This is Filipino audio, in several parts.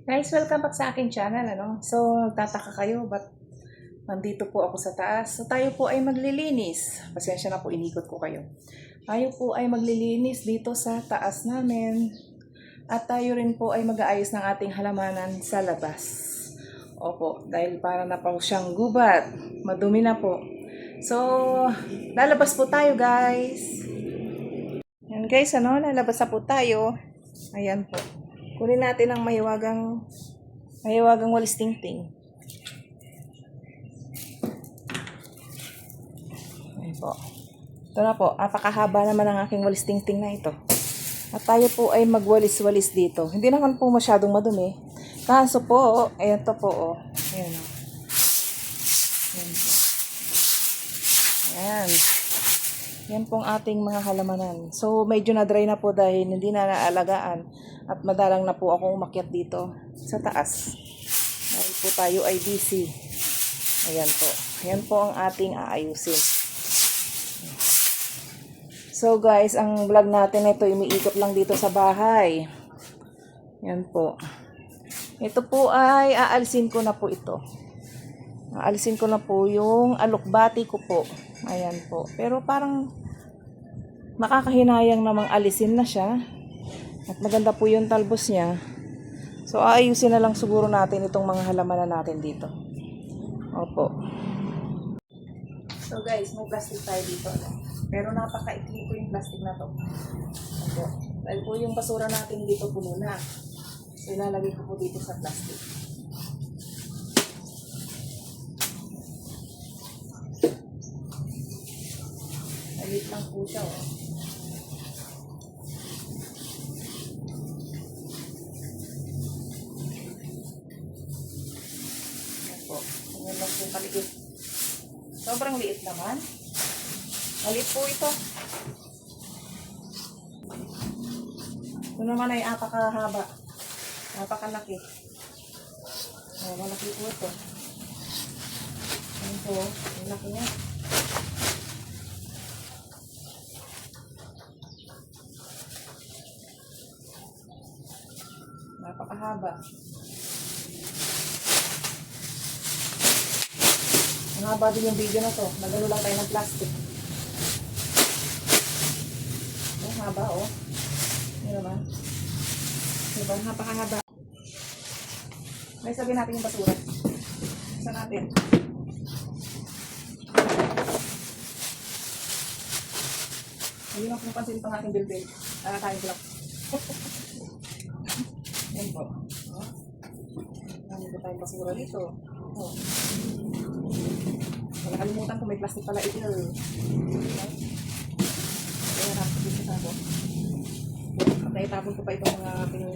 Guys, welcome back sa aking channel, ano? So, nagtataka kayo, ba't nandito po ako sa taas? So, tayo po ay maglilinis. Pasensya na po, inikot ko kayo. Tayo po ay maglilinis dito sa taas namin. At tayo rin po ay mag-aayos ng ating halamanan sa labas. Opo, dahil para na po siyang gubat. Madumi na po. So, lalabas po tayo, guys. Yan guys, ano? Lalabas na po tayo. Ayan po. Kunin natin ang mahiwagang walis tingting. Ayan po. Ito na po. Napakahaba naman ang aking walis tingting na ito. At tayo po ay magwalis-walis dito. Hindi naman po masyadong madumi. Kaso po, ayan to po. Oh. Ayan o. Ayan po. Ayan. Yan pong ating mga halamanan. So, medyo na-dry na po dahil hindi na naalagaan. At madalang na po akong umakyat dito sa taas. Dahil po tayo ay busy. Ayan po. Ayan po ang ating aayusin. So guys, ang vlog natin ito, umiikot lang dito sa bahay. Ayan po. Ito po ay aalisin ko na po ito. Aalisin ko na po yung alokbati ko po. Ayan po. Pero parang makakahinayang namang alisin na siya. At maganda po yung talbos niya. So, aayusin na lang siguro natin itong mga halamanan natin dito. Opo. So guys, may plastic tayo dito. Pero napakaikli po yung plastic na to. Opo. Dahil po yung basura natin dito puno na. So, ilalagay ko po dito sa plastic. Alit lang po siya, oh. Maliit. Sobrang liit naman. Maliit po ito. Ito naman ay apakahaba. Napakalaki. Malaki po ito. Ayan po. Ang laki niya. Napakahaba. Ang haba din yung video na to. Nagano lang tayo ng plastic. Ang haba, oh. Ano naman? Diba? Napakahaba. May sabihin natin yung basura. Isa natin. Hindi mo pinapansin itong ating bilbil. Tayo vlog. Yan po. Nandito tayong basura dito. Oh. Nakalimutan ko may plastic pala ito. Kaya natin dito sa ako. At naitapon ko pa itong mga ating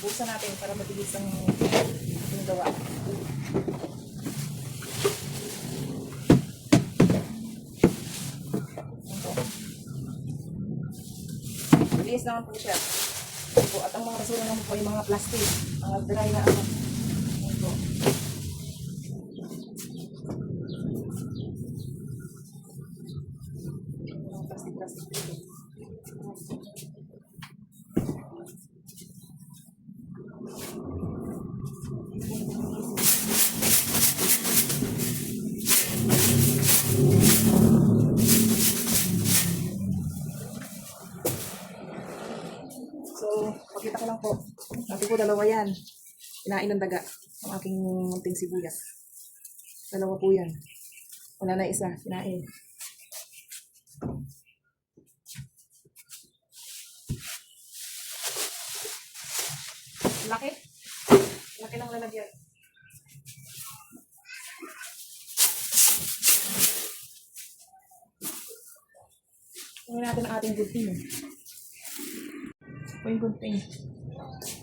buksan natin para mabilis ang ating gawa. Mabilis naman po siya. At ang mga basura naman po ay mga plastic. Mga dry na ano. Ito. Mga plastic dito. So, pakita ko lang po. Sabi ko, dalawa yan. Kinain ng daga. Ang aking munting sibuyas. Dalawa po yan. Wala na isa. Kinain. Laki. Laki lang lalagyan. Tingnan natin ang ating gunting. Ito yung gunting.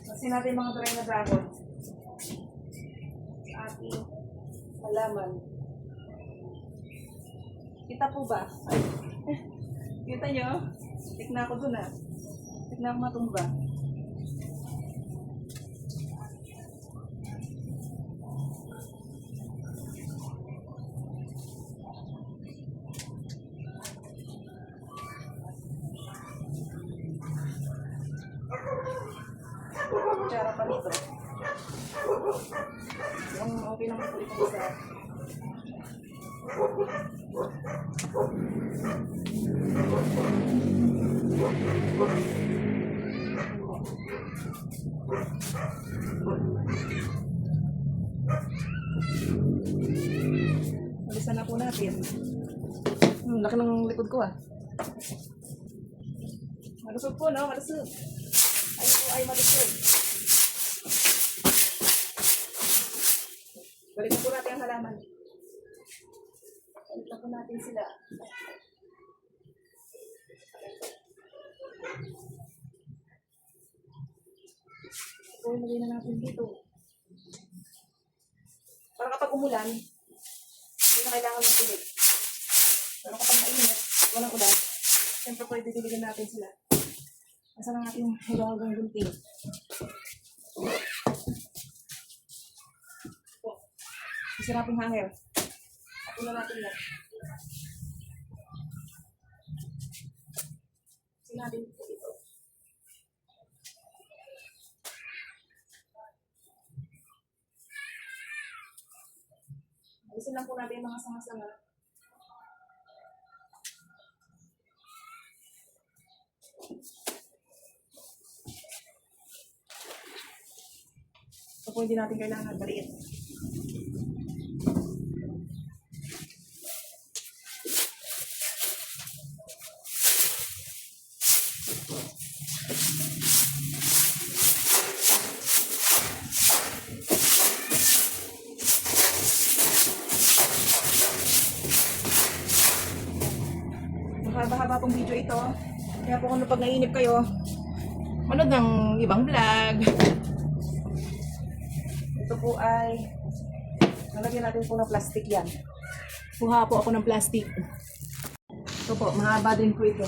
Kasi natin mga dry na dragon. Sa ating halaman. Kita po ba? Ay. Kita nyo? Tikna ako dun ah. Tikna ako matumba. Yung okay naman po ito sa... Alisan na po natin. Laki ng likod ko ah. Malusog po, no? Malusog. Ay po ay malusog. Balikan po natin ang halaman. Balikan po natin sila. Ito, ilagay na natin dito. Para kapag umulan, hindi na kailangan magpilit. Pero kapag mainit, walang ulan, siyempre pwede diligan natin sila. Asa lang natin hilagang gunting. Isirapin hanger. Ako na natin yan. Sinabing po ito. Alisin lang po natin yung mga sanga-sanga. So po hindi natin kailangan baliin. Mahaba-haba pong video ito. Kaya po kung pag nainip kayo, manood ng ibang vlog. Ito po ay nalagyan natin po ng plastic yan. Kuha po ako ng plastic. Ito po, mahaba din po ito.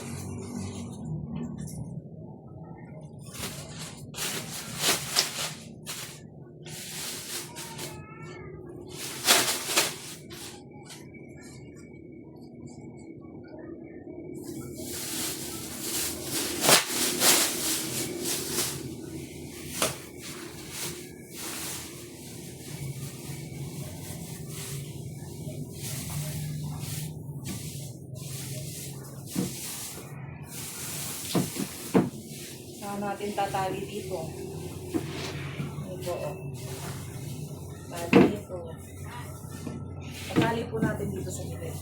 Natin tatali dito. Ito. Tali dito. Tatali po natin dito sa gilid.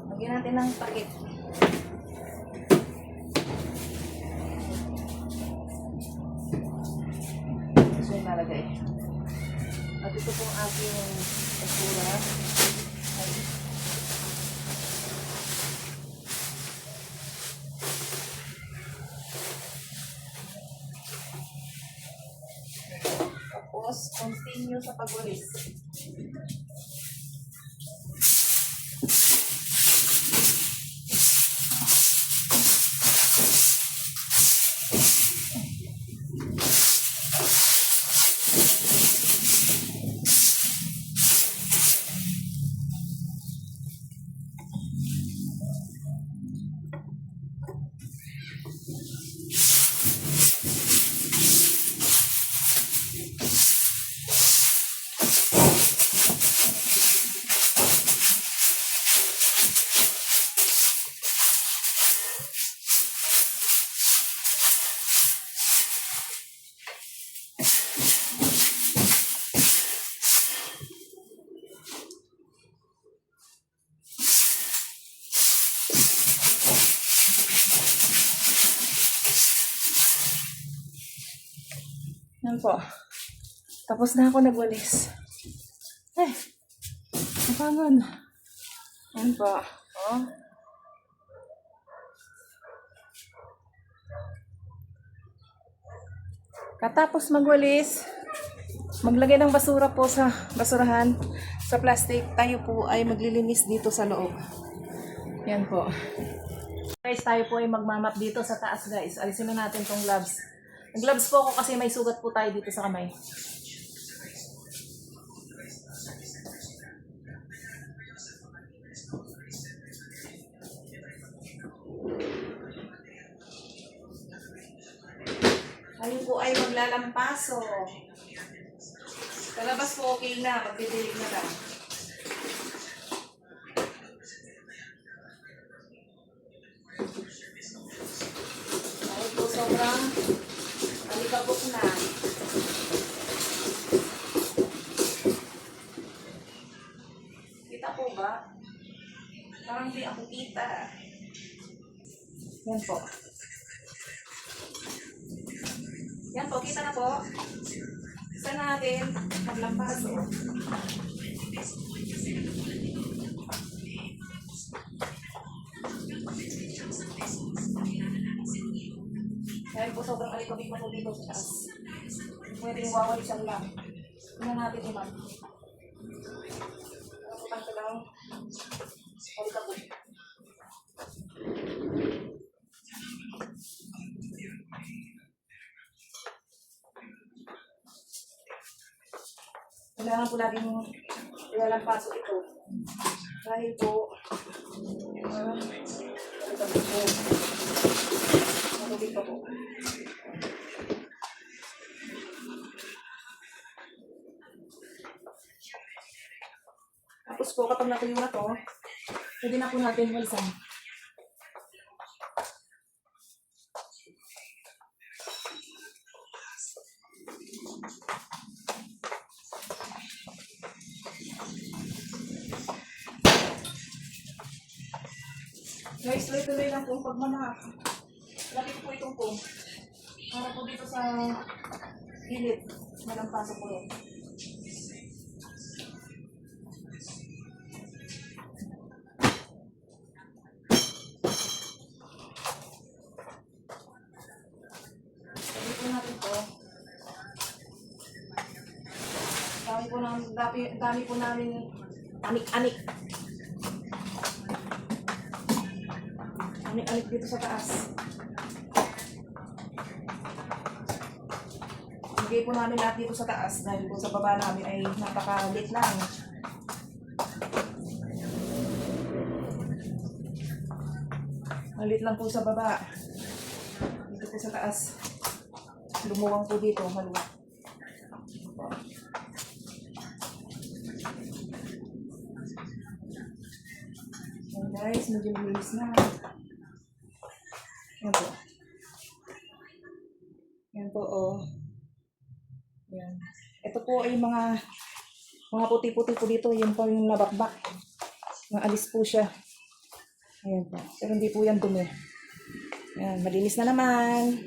Lagyan natin ng takip. Ito yung nalagay. At ito pong aking basura. Tapos, continue sa pagwalis. Yan po. Tapos na ako nagwalis. Napagod. Yan po. Oh. Katapos magwalis, maglagay ng basura po sa basurahan, sa plastic, tayo po ay maglilinis dito sa loob. Yan po. Guys, tayo po ay magmamap dito sa taas guys. Alisin na natin tong gloves. Gloves po ako kasi may sugat po tayo dito sa kamay. Tayo po ay maglalampaso. Kalabas po okay na, magdidilig na lang. Dahil po sobrang alikabok na. Kita po ba? Parang di ako kita. Yan po. Yan po, kita na po. Isa natin, maglampaso. Dahil po sobrang alikabik na po dito sa taas. Pwedeng wawalisan lang. Tingnan natin iman. Nakutan ko lang. Alikabik. Kailangan po natin ilalampaso ito. Dahil po, alikabik po. Matubig pa po. Tapos po, kapag natuyo na to, pwede na po natin walisan. Guys, tuloy-tuloy lang po pagmanak. Lapit po itong po. Para po dito sa gilid. Malampaso po yun. Sabi po natin po. Dami po namin anik-anik. Anik-anik dito sa taas. Bigay po namin lahat dito sa taas dahil po sa baba namin ay napakalit lang. Malit lang po sa baba. Dito po sa taas. Lumuwang po dito, maluwag. Ayan guys, medyo malinis na. Yan po. Yan po, oh. Yan. Ito po ay mga puti-puti po dito. Yan po yung nabakbak. Maalis po siya. Ayan po. Pero hindi po yan dumi. Yan, malinis na naman.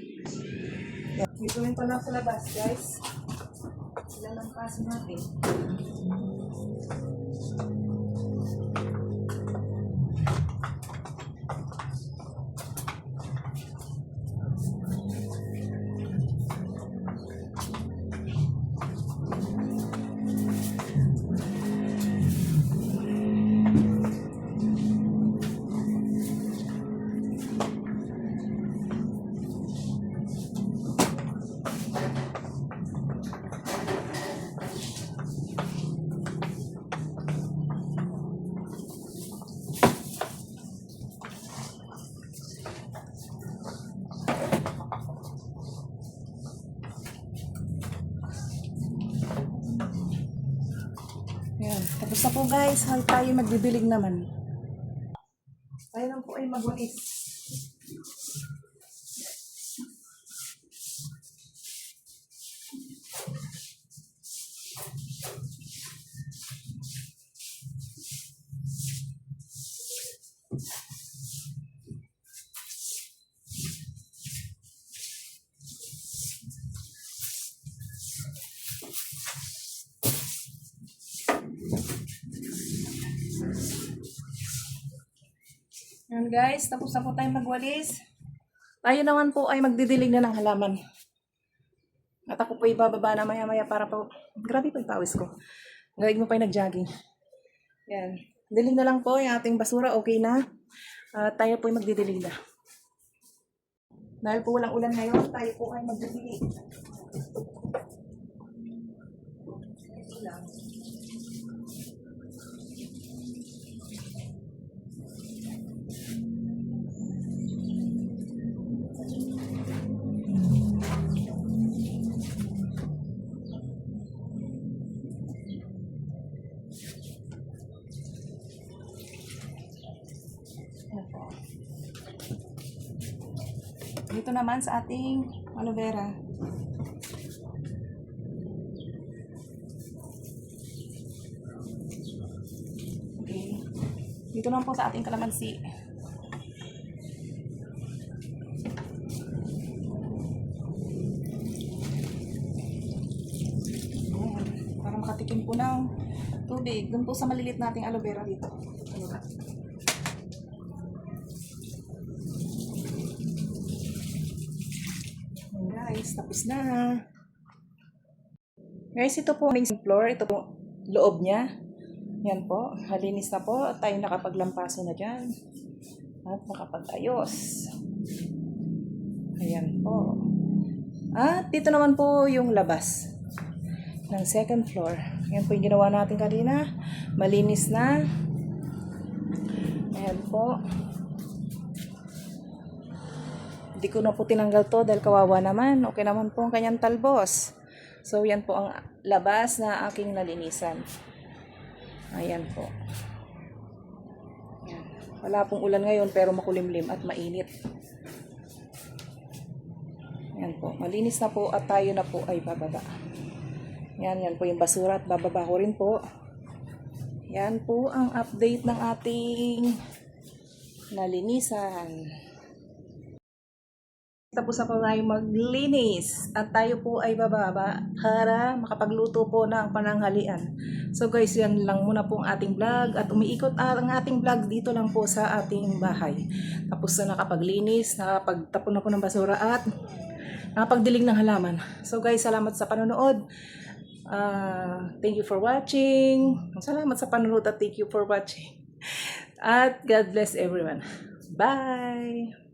Yan. Dito rin pa lang sa labas, guys. Sila lang paso natin. Ayan. Tapos na po guys. Tayo magbibilig naman. Tayo lang po ay magwalis. Ayan guys, tapos na po tayo magwalis. Tayo naman po ay magdidilig na ng halaman. At ako po ibababa na maya-maya para po, grabe po yung pawis ko. Gawin mo pa yung nag-jogging. Yan. Dilig na lang po yung ating basura, okay na. Tayo po ay magdidilig na. Dahil po walang ulan ngayon, tayo po ay magdidilig. Ito lang. Dito naman sa ating aloe vera. Okay. Dito naman po sa ating kalamansi. Para makatikim po ng tubig. Doon po sa malilit nating aloe vera dito. Ano ba? Guys, tapos na. Guys, ito po aming floor. Ito po loob niya. Yan po. Malinis na po. At tayo nakapaglampaso na dyan. At nakapag-ayos. Ayan po. At dito naman po yung labas ng second floor. Ayan po yung ginawa natin kanina. Malinis na. Ayan po. Hindi ko na po tinanggal to dahil kawawa naman. Okay naman po ang kanyang talbos. So, yan po ang labas na aking nalinisan. Ayan po. Ayan. Wala pong ulan ngayon pero makulimlim at mainit. Ayan po. Malinis na po at tayo na po ay bababa. Yan po yung basura at bababa ko rin po. Yan po ang update ng ating nalinisan. Tapos na po tayo maglinis at tayo po ay bababa para makapagluto po ng pananghalian. So guys, yan lang muna po ang ating vlog at umiikot ang ating vlog dito lang po sa ating bahay. Tapos na nakapaglinis, nakapagtapon na po ng basura at nakapagdilig ng halaman. So guys, salamat sa panonood. Thank you for watching. Salamat sa panonood at thank you for watching. At God bless everyone. Bye!